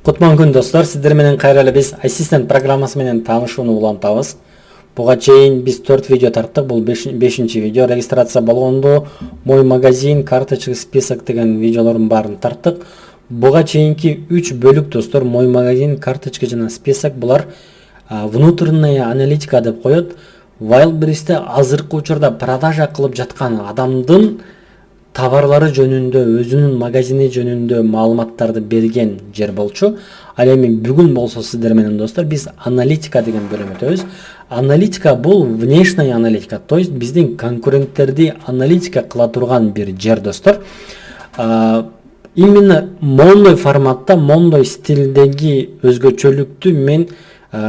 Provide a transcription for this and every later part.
Кутман күн достор, сиздер менен кайрылы биз Assistant программасы менен таанышууну улантабыз. Буга чейин биз 4 видео тарттык. Бул 5-чи видео. Регистрация болгондо мой магазин, карточка, список деген видеолордун баарын тарттык. Буга чейинки 3 бөлүк достор, мой магазин, карточка жана список булар внутренняя аналитика деп коет. Wildberries'te азыркы учурда продажа кылып жаткан адамдын товарлары жөнүндө, өзүнүн магазини жөнүндө маалыматтарды берген жер болчу. Ал эми бүгүн болсо сиздер менен достор биз аналитика деген бөлүм өтөбүз. Аналитика бул внешняя аналитика, то есть биздин конкуренттерди аналитика кыла турган бир жер достор. Именно мондой форматта, мондой стилдеги өзгөчөлүктү мен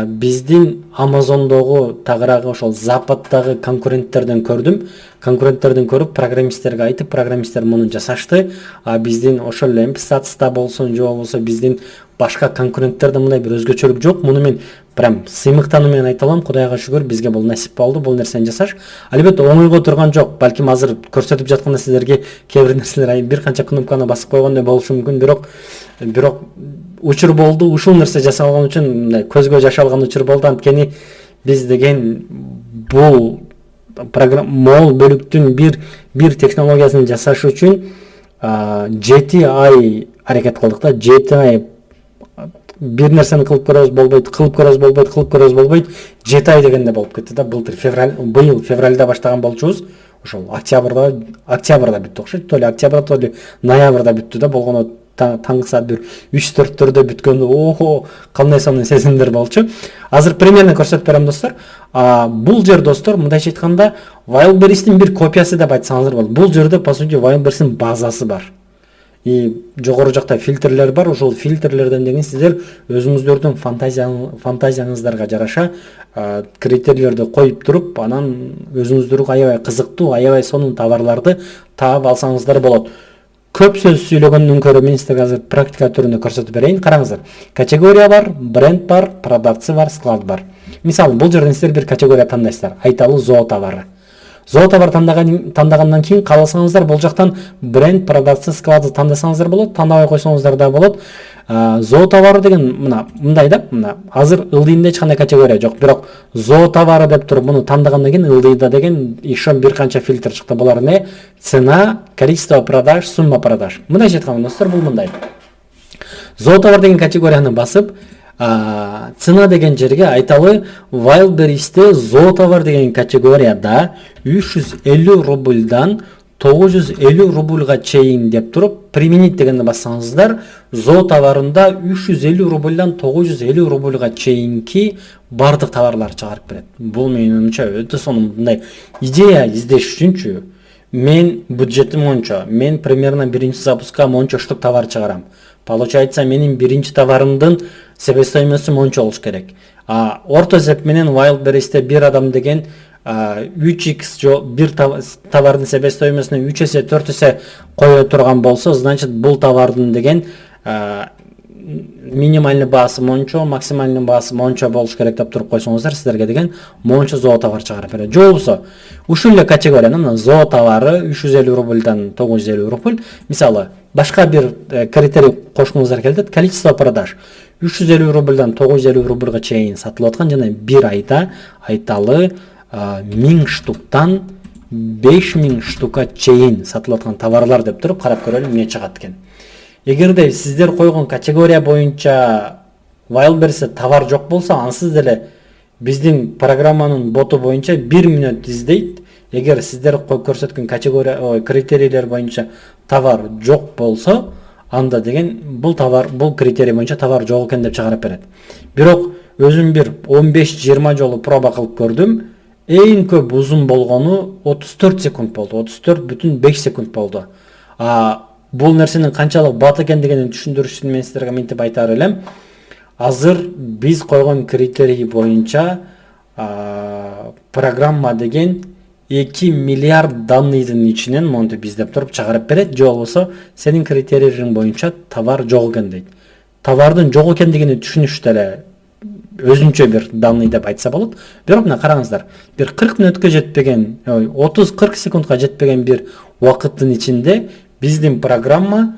биздин Амазондогу тагыраагы ошол Западтагы конкуренттерден көрдүм. Конкуренттерден көрүп, программисттерге айтып, программисттер муну жасашты. Биздин ошол эле Empsat'та болсун, же болбосо биздин башка конкуренттерде мындай бир өзгөчөлүк жок. Муну мен прям сыймыктануу менен айта алам. Кудайга шүгүр, бизге бул насип болду, бул нерсени жасаш. Албетте оңойго турган жок. Балким азыр көрсөтүп жатканда сиздерге кээ бир нерселер бир канча кнопканы басып койгондой болушу мүмкүн, бирок учур болду. Ушул нерсе жасалган үчүн көзгө жаш алган учур болду. Анткени биз деген бул мол бөлүктүн бир технологиясын жасаш үчүн 7 ай аракет кылдык да. 7 ай бир нерсени кылып көрөбүз болбойт, 7 ай дегенде болуп кетти да. Быйыл февралда баштаган болчубуз. Ошол октябрда бүттү окшойт. То эле октябрда, то эле ноябрда бүттү да. Болгону таңгы саат бир 3-4-төрдө бүткөндө кандай сонун сезимдер болчу. Азыр примерно көрсөтүп берем достор. Бул жер достор, мындайча айтканда, Wildberries'тин бир копиясы деп айтсаңыздар болот. Бул жерде по сути Wildberries'тин базасы бар. Жогору жакта фильтрлер бар. Ошол фильтрлерден деген сиздер өзүңүздөрдүн фантазияңыздарга жараша критерийлерди коюп туруп, анан өзүңүздөргө аябай кызыктуу, аябай сонун товарларды таап алсаңыздар болот. Көп сөз сүйлөгөндөн көрө мен силерге азыр практика түрүндө көрсөтүп берейин. Караңыздар. Категория бар, бренд бар, продавцы бар, склад бар. Мисалы, бул жерден силер бир категория тандайсыздар. Айталы зоотовары. Зоотовар тандагандан кийин кааласаңыздар бул жактан бренд, продавцы, склады тандасаңыздар болот, тандабай койсоңуздар да болот. Зоотовары деген мындай да, азыр ылдыйында эч кандай категория жок, бирок зоотовары деп туруп муну тандагандан кийин ылдыйда деген еще бир канча фильтр чыкты. Булар эмне? Цена, количество продаж, сумма продаж. Мындайча айтканда достор, бул мындай. Зоотовар деген категорияны басып, цена деген жерге айталы Wildberries'te зоотовар деген категорияда 350 рубльдан 950 рубльга чейин деп туруп, применить дегенди бассаңыздар, зоотоварында 350 рубльдан 950 рубльга чейинки бардык товарлар чыгарып берет. Бул менин оюмча өтө сонун мындай идея издеш үчүнчү. Мен бюджетим мончо, мен примерно биринчи запуска мончо штук товар чыгарам. Получается, менин биринчи товарымдын себестоимосу мончо болуш керек. Орто эсеп менен Wildberries'te бир адам деген 3x бир товардын себестоимосуна 3 эсе 4 эсе кое турган болсо, значит бул товардын деген минимальный баасы мончо, максимальный баасы мончо болуш керек деп туруп койсоңуздар, сиздерге деген мончо зоотовар чыгарып берет. Же болбосо ушул эле категориянын зоотовары 350 рубльдан 950 рубль. Мисалы, башка бир критерий кошкуңуздар келет, количество продаж 350 рубльдан 950 рубльга чейин сатылып аткан жана бир айда айталы 1000 штуктан 5000 штукка чейин сатылып аткан товарлар деп туруп карап көрөлүм эмне чыгат экен. Эгерде сиздер койгон категория боюнча Wildberries'te товар жок болсо, ансыз деле биздин программанын боту боюнча 1 мүнөт издейт. Эгер сиздер көрсөткөн категория критерийлер боюнча товар жок болсо, анда деген бул критерий боюнча товар жок экен деп чыгарып берет. Бирок өзүм бир 15-20 жолу проба кылып көрдүм. Эң көп узун болгону 34 секунд болду. 34,5 секунд болду. Бул нерсенин канчалык бат экендигин түшүндүрүш үчүн мен сиздерге мынтип айтар элем. Азыр биз койгон критерий боюнча программа деген 2 миллиард данныйдын ичинен монтип издеп туруп чыгарып берет. Же болбосо сенин критерийиң боюнча товар жок экен дейт. Товардын жок экендигин түшүнүштө эле өзүнчө бир данный деп айтса болот. Бирок мына караңыздар, бир 40 мүнөткө жетпеген, 30-40 секундка жетпеген бир убакыттын ичинде биздин программа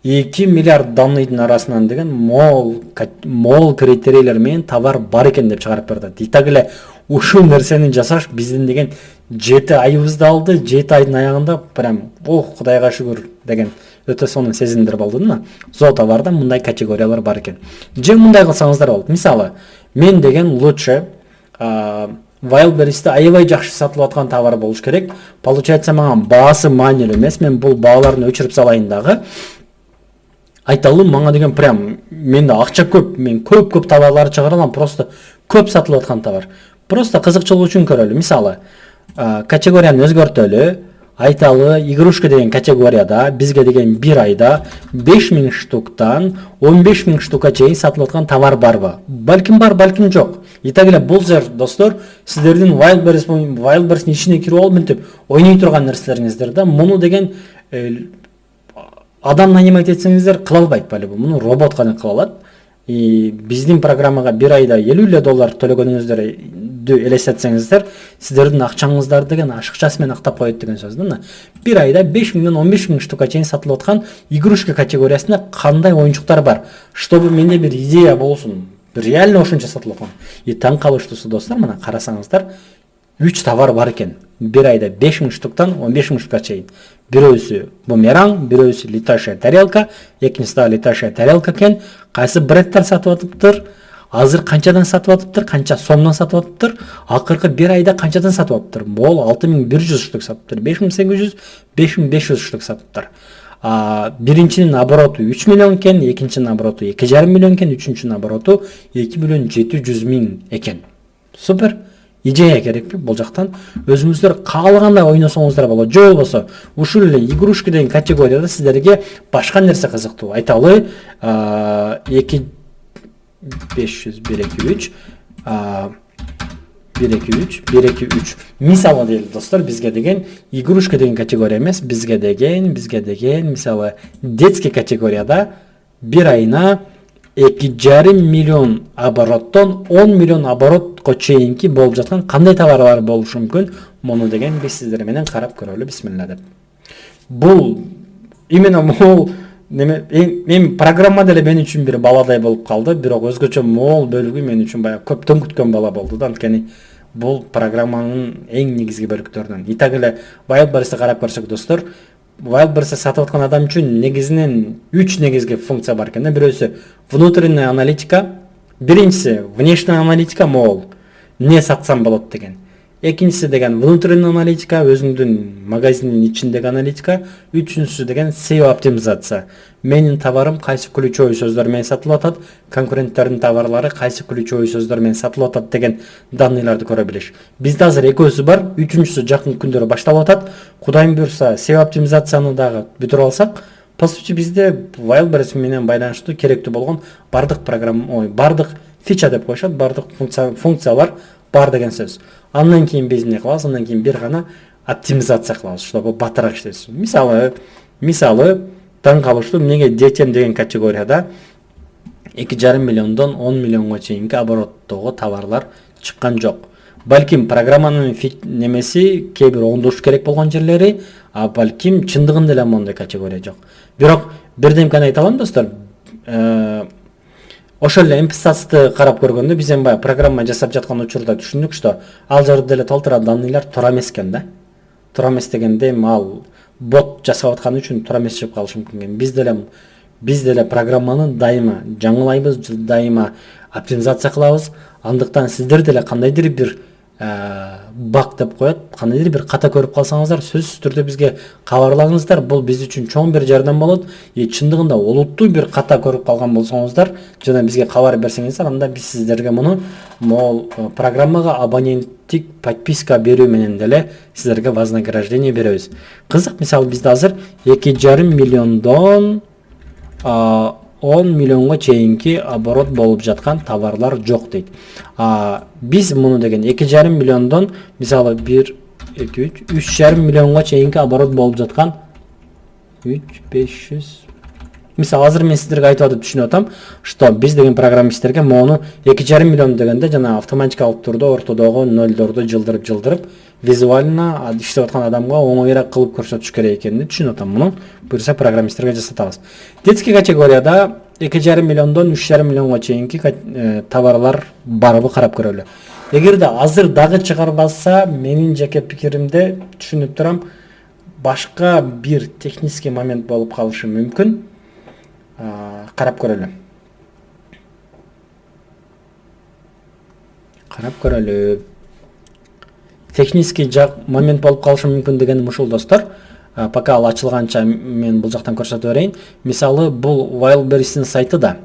2 миллиард данныйдын арасынан деген мол критерийлер менен товар бар экен деп чыгарып берди. Итак эле ушул нерсени жасаш биздин деген 7 айыбызды алды. 7 айдын аягында прям Кудайга шүгүр деген өтө сонун сезимдер болду да. Зоотоварда мындай категориялар бар экен. Же мындай кылсаңыздар болот. Мисалы, мен деген лучше Wildberries'te аябай жакшы сатылып аткан товар болуш керек. Получается, мага баасы маанилүү эмес. Мен бул бааларын өчүрүп салайын дагы. Айталы мага деген прям менде акча көп, мен көп товарларды чыгара алам, просто көп сатылып аткан товар. Просто кызыкчылык үчүн көрөлү. Мисалы, категорияны өзгөртөлү. Айталы игрушка деген категорияда бизге деген bir айда 5000 штуктан 15000 штукка чейин сатылып аткан товар барбы? Балким бар, балким жок. Итак эле бул жер достор, сиздердин Wildberries'in ичине кирип алып мынтип ойной турган нерселериңиздер да. Муну деген адам нанимать этсеңиздер кыла албайт балбы. Муну робот гана кыла алат. Биздин программага bir айда $50 төлөгөнүңүздөрдү элестетсеңиздер, сиздердин акчаңыздар деген ашыкчасы менен актап коет деген сөз да. Bir айда 5000ден 15000 штука чейин сатылып аткан игрушка категориясында кандай оюнчуктар бар, чтобы менде бир идея болсун. Реально ошончо сатылып аткан. Таң калыштуусу достор, мына карасаңыздар, 3 товар бар экен. Bir ayda 5000 штуктан 15000 штукка чейин. Бирөөсү бумеранг, бирөөсү летающая тарелка, экинчиси да летающая тарелка экен. Кайсы бренддер сатып атыптыр? Азыр канчадан сатып атыптыр? Канча сомдон сатып атыптыр? Акыркы bir ayda канчадан сатып атыптыр? Бул 6100 штук сатыптыр, 5800, 5500 штук сатыптыр. Биринчинин обороту 3 миллион экен, экинчинин обороту 2,5 миллион экен, үчүнчүнүн обороту 2 миллион 700 миң экен. Супер. Идея керекпи бул жактан? Өзүңүздөр каалагандай ойносоңуздар болот. Же болбосо ушул эле игрушка деген категорияда сиздерге башка нерсе кызыктуу. Айталы 2 500 123 123 мисалы дейли достор, бизге деген игрушка деген категория эмес, бизге деген мисалы детский категорияда bir айына 2,5 миллион обороттон 10 миллион оборотко чейинки болуп жаткан кандай товарлар болушу мүмкүн? Муну деген биз сиздер менен карап көрөлү. Бисмилла деп. Бул именно мол мен программа деле мен үчүн бир баладай болуп калды, бирок өзгөчө мол бөлүгү мен үчүн баягы көптөн күткөн бала болду да. Анткени бул программанын эң негизги бөлүктөрүнөн. Итак эле Wildberries'ти карап көрсөк достор, Wildberries'ти сатып аткан адам үчүн негизинен 3 негизги функция бар экен. Бирөөсү внутренняя аналитика, биринчиси внешняя аналитика, мол не сатсам болот деген. Экинчиси деген внутренняя аналитика, өзүңдүн магазиндин ичиндеги аналитика, үчүнчүсү деген SEO оптимизация. Менин товарым кайсы ключевой сөздөр менен сатылып атат, конкуренттердин товарлары кайсы ключевой сөздөр менен сатылып атат деген данныйларды көрө билиш. Бизде азыр экөөсү бар, үчүнчүсү жакын күндөрү башталып атат. Кудайым буйрса, SEO оптимизацияны дагы бүтүрүп алсак, по сути бизде Wildberries менен байланыштуу керектүү болгон бардык программа, бардык фича деп коюшат, бардык функциялар бар деген сөз. Андан кийин биз эмне кылабыз? Андан кийин бир гана оптимизация кылабыз, чтобы батыраак иштесин. Мисалы таң калыштуу, эмнеге детем деген категорияда 2,5 миллиондон 10 миллионго чейинки обороттогу товарлар чыккан жок. Балким программанын немеси кээ бир оңдош керек болгон жерлери, а балким чындыгында эле мондай категория жок. Бирок бирдемкени айта алам достор. Ошол эле MPSAT-ты карап көргөндө биз эми баягы программа жасап жаткан учурда түшүндүк, что ал жерде деле толтура данныйлар туура эмес экен да. Туура эмес дегенде эми ал бот жасап аткан үчүн туура эмес чыгып калышы мүмкүн. Биз деле программаны дайыма жаңылайбыз, дайыма оптимизация кылабыз. Андыктан сиздер деле кандайдыр бир бак деп коет, кандайдыр бир ката көрүп калсаңыздар, сөзсүз түрдө бизге кабарлагыңыздар. Бул биз үчүн чоң бир жардам болот. Чындыгында олуттуу бир ката көрүп калган болсоңуздар, жана бизге кабар берсеңиздер, анда биз сиздерге муну мол программага абоненттик подписка берүү менен деле сиздерге вознаграждение беребиз. Кызык, мисалы бизде азыр 2,5 миллиондон 10 миллионго чейинки оборот болуп жаткан товарлар жок дейт. Биз муну деген 2,5 миллиондон мисалы 1 2 3 3,5 миллионго чейинки оборот болуп жаткан 3-500 мисалы азыр мен сиздерге айтып атып түшүнүп атам, что биз деген программисттерге мону 2,5 миллион дегенде жана автоматикалык түрдө ортодогу нөлдөрдү жылдырып визуально иштеп аткан адамга оңоюраак кылып көрсөтүш керек экенин түшүнүп атам. Муну буюрса программисттерге жасатабыз. Детский категорияда 2,5 миллиондон 3,5 миллионго чейинки товарлар барбы карап көрөлү. Эгерде азыр дагы чыгарбаса, менин жеке пикиримде түшүнүп турам, башка бир технический момент болуп калышы мүмкүн. Карап көрөлү. Технический момент болуп калышы мүмкүн дегеним ушул достор. Пока ал ачылганча мен бул жактан көрсөтүп берейин. Мисалы, бул Wildberries'in сайты да.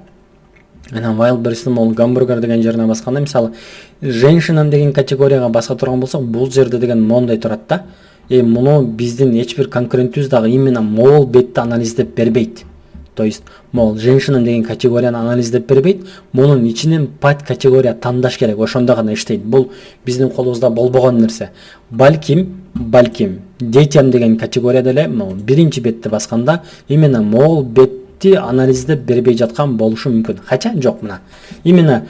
Анан Wildberries'in бул гамбургер деген жерине басканда, мисалы, женщина деген категорияга баса турган болсок, бул жерде деген мондой турат да. Муну биздин эч бир конкурентибиз дагы именно могул бетти анализдеп бербейт. То есть, могул женщина деген категорияны анализдеп бербейт. Мунун ичинен пат категория тандаш керек. Ошондо гана иштейт. Бул биздин колубузда болбогон нерсе. Балким Daytime деген категорияда эле биринчи бетти басканда именно могул бетти анализдеп бербей жаткан болушу мүмкүн. Кача жок мына. Именно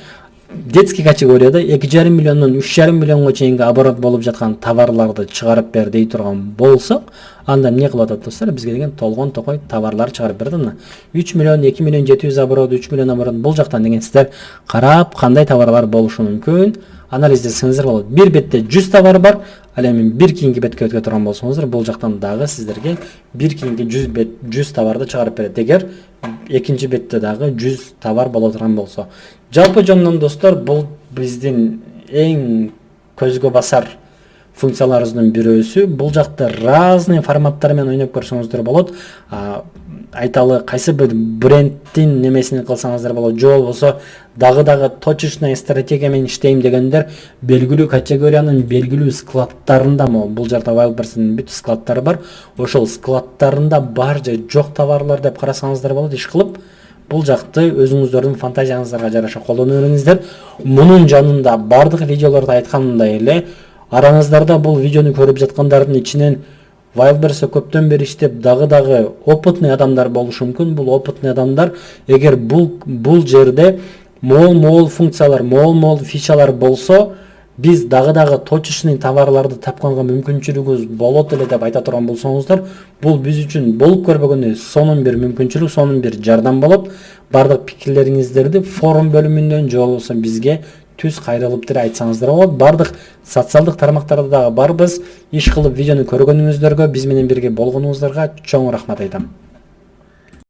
детский категорияда 2,5 миллиондон 3,5 миллионго чейинки оборот болуп жаткан товарларды чыгарып бер дей турган болсок, анда эмне кылып атат достор? Бизге деген толгон токой товарлар чыгарып берди мына. 3 миллион, 2 миллион 700 оборот, 3 миллион оборот бул жактан деген сиздер карап кандай товарлар болушу мүмкүн анализдесеңиздер болот. Бир бетте 100 товар бар, ал эми бир кийинки бетке өткө турган болсоңуздар, бул жактан дагы сиздерге бир кийинки 100 товарды чыгарып берет. Эгер экинчи бетте дагы 100 товар боло турган болсо. Жалпы жонунан достор, бул биздин эң көзгө басар функцияларыбыздын бирөөсү. Бул жакта разный форматтар менен ойноп көрсөңүздөр болот. Айталы кайсы бир брендтин немесини кылсаңыздар болот. Же болбосо дагы точечный стратегия менен иштейм дегендер белгилүү категориянын белгилүү складтарында, бул жерде Wildberries'in бүт складтары бар. Ошол складтарында бар же жок товарлар деп карасаңыздар болот, иш кылып. Бул жакты өзүңүздөрдүн фантазияңыздарга жараша колдоно бериңиздер. Мунун жанында бардык видеолордо айтканымдай эле, араңыздарда бул видеону көрүп жаткандардын ичинен Wildberries'e көптөн бери иштеп дагы опытный адамдар болушу мүмкүн. Бул опытный адамдар, эгер бул жерде могул функциялар, могул фичалар болсо, биз дагы точечный товарларды тапканга мүмкүнчүлүгүбүз болот эле деп айта турган болсоңуздар, бул биз үчүн болуп көрбөгөндө сонун бир мүмкүнчүлүк, сонун бир жардам болот. Бардык пикирлериңиздерди форум бөлүмүндөн же болбосо бизге түз кайрылып деле айтсаңыздар болот. Бардык социалдык тармактарда дагы барбыз. Иш кылып видеону көргөнүңүздөргө, биз менен бирге болгонуңуздарга чоң рахмат айтам.